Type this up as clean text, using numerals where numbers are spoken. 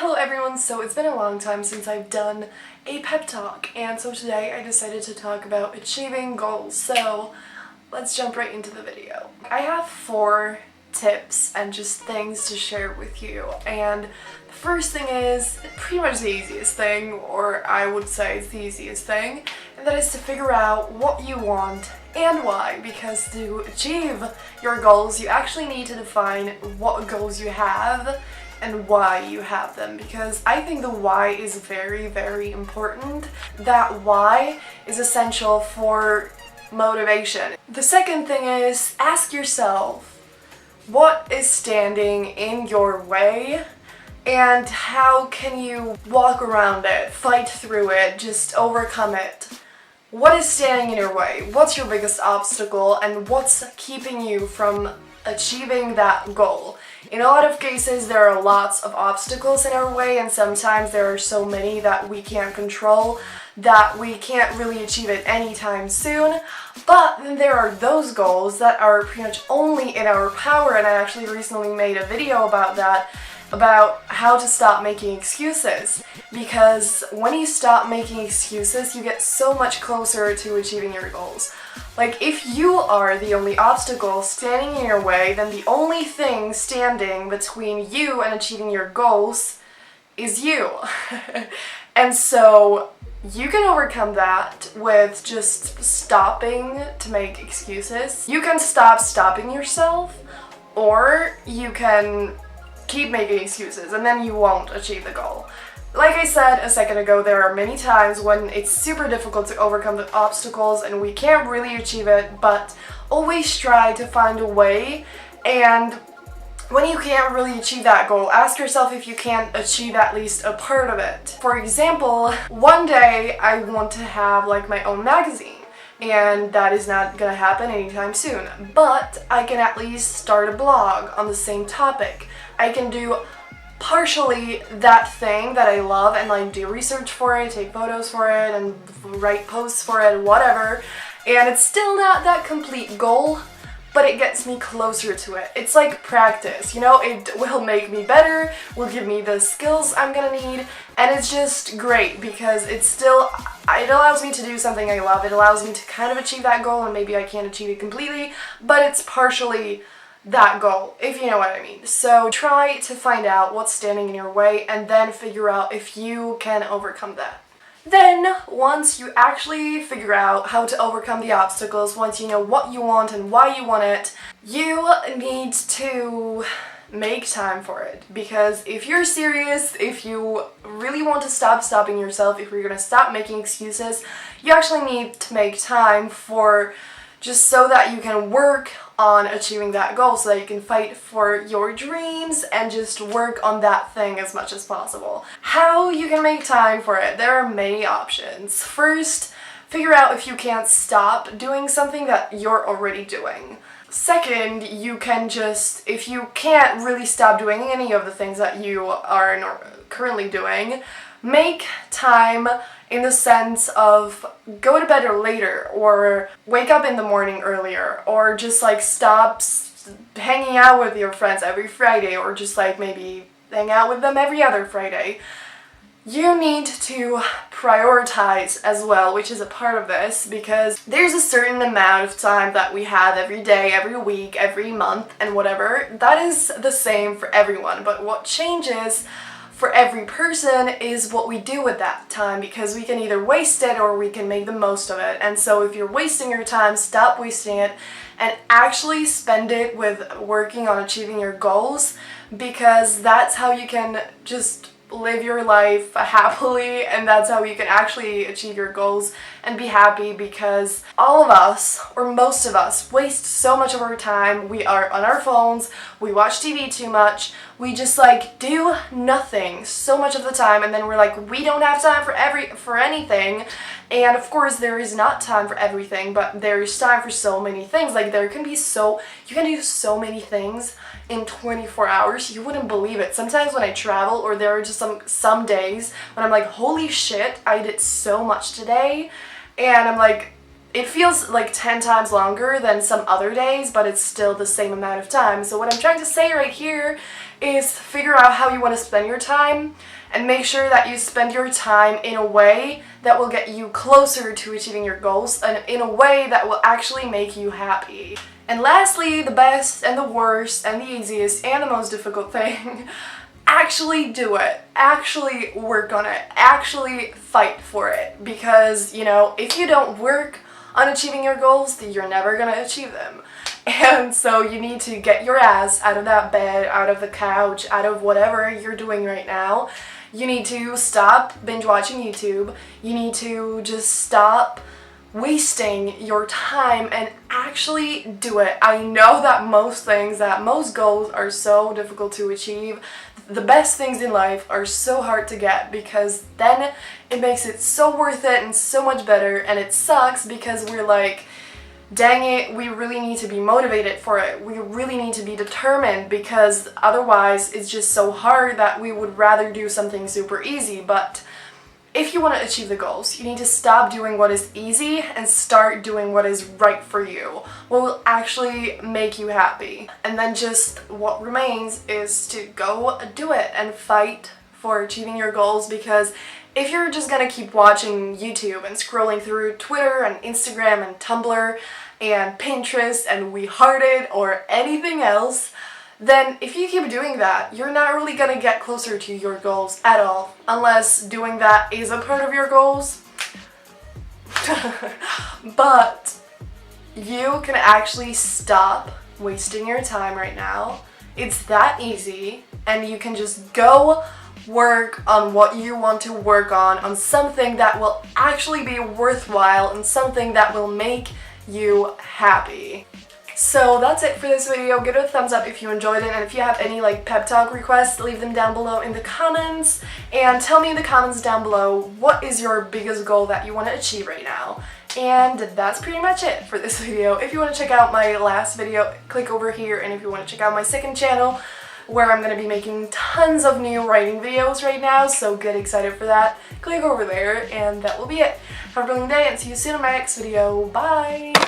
Hello everyone, so it's been a long time since I've done a pep talk, and so today I decided to talk about achieving goals. So let's jump right into the video. I have 4 tips and just things to share with you, and the first thing is pretty much the easiest thing, or I would say it's the easiest thing, and that is to figure out what you want and why, because to achieve your goals you actually need to define what goals you have and why you have them, because I think the why is very, very important. That why is essential for motivation. The second thing is ask yourself what is standing in your way and how can you walk around it, fight through it, just overcome it. What is standing in your way? What's your biggest obstacle and what's keeping you from achieving that goal? In a lot of cases there are lots of obstacles in our way, and sometimes there are so many that we can't control that we can't really achieve it anytime soon. But then there are those goals that are pretty much only in our power, and I actually recently made a video about that, about how to stop making excuses, because when you stop making excuses you get so much closer to achieving your goals. Like, if you are the only obstacle standing in your way, then the only thing standing between you and achieving your goals is you. And so you can overcome that with just stopping to make excuses. You can stop stopping yourself, or you can keep making excuses and then you won't achieve the goal. Like I said a second ago, there are many times when it's super difficult to overcome the obstacles and we can't really achieve it, but always try to find a way. And when you can't really achieve that goal, ask yourself if you can't achieve at least a part of it. For example, one day I want to have like my own magazine, and that is not gonna happen anytime soon, but I can at least start a blog on the same topic. I can do partially that thing that I love and like do research for it, take photos for it, and write posts for it, whatever. And it's still not that complete goal, but it gets me closer to it. It's like practice, you know? It will make me better, will give me the skills I'm gonna need, and it's just great because it allows me to do something I love. It allows me to kind of achieve that goal, and maybe I can't achieve it completely, but it's partially that goal, if you know what I mean. So try to find out what's standing in your way and then figure out if you can overcome that. Then, once you actually figure out how to overcome the obstacles, once you know what you want and why you want it, you need to make time for it. Because if you're serious, if you really want to stop stopping yourself, if you're gonna stop making excuses, you actually need to make time for, just so that you can work on achieving that goal, so that you can fight for your dreams and just work on that thing as much as possible. How you can make time for it? There are many options. First, figure out if you can't stop doing something that you're already doing. Second, you can just, if you can't really stop doing any of the things that you are currently doing, make time in the sense of go to bed later, or wake up in the morning earlier, or just like stop hanging out with your friends every Friday, or just like maybe hang out with them every other Friday. You need to prioritize as well, which is a part of this, because there's a certain amount of time that we have every day, every week, every month, and whatever. That is the same for everyone, but what changes for every person is what we do with that time, because we can either waste it or we can make the most of it. And so if you're wasting your time, stop wasting it and actually spend it with working on achieving your goals, because that's how you can just live your life happily, and that's how you can actually achieve your goals and be happy, because all of us, or most of us, waste so much of our time. We are on our phones, we watch TV too much, we just like do nothing so much of the time, and then we're like, we don't have time for anything. And of course there is not time for everything, but there is time for so many things. Like, you can do so many things in 24 hours, you wouldn't believe it. Sometimes when I travel, or there are just some days when I'm like, holy shit, I did so much today, and I'm like, it feels like 10 times longer than some other days, but it's still the same amount of time. So what I'm trying to say right here is figure out how you want to spend your time and make sure that you spend your time in a way that will get you closer to achieving your goals and in a way that will actually make you happy. And lastly, the best and the worst and the easiest and the most difficult thing, actually do it. Actually work on it. Actually fight for it. Because, you know, if you don't work on achieving your goals, then you're never gonna achieve them. And so you need to get your ass out of that bed, out of the couch, out of whatever you're doing right now. You need to stop binge watching YouTube. You need to just stop wasting your time and actually do it. I know that most goals are so difficult to achieve. The best things in life are so hard to get because then it makes it so worth it and so much better, and it sucks because we're like, dang it, we really need to be motivated for it. We really need to be determined because otherwise it's just so hard that we would rather do something super easy. But if you want to achieve the goals, you need to stop doing what is easy and start doing what is right for you, what will actually make you happy. And then just what remains is to go do it and fight for achieving your goals, because if you're just gonna keep watching YouTube and scrolling through Twitter and Instagram and Tumblr and Pinterest and We Hearted or anything else, then if you keep doing that, you're not really gonna get closer to your goals at all, unless doing that is a part of your goals. But you can actually stop wasting your time right now. It's that easy, and you can just go work on what you want to work on something that will actually be worthwhile and something that will make you happy. So that's it for this video. Give it a thumbs up if you enjoyed it, and if you have any like pep talk requests, leave them down below in the comments, and tell me in the comments down below what is your biggest goal that you want to achieve right now. And that's pretty much it for this video. If you want to check out my last video, click over here, and if you want to check out my second channel where I'm going to be making tons of new writing videos right now, so get excited for that, click over there, and that will be it. Have a brilliant day and see you soon in my next video. Bye!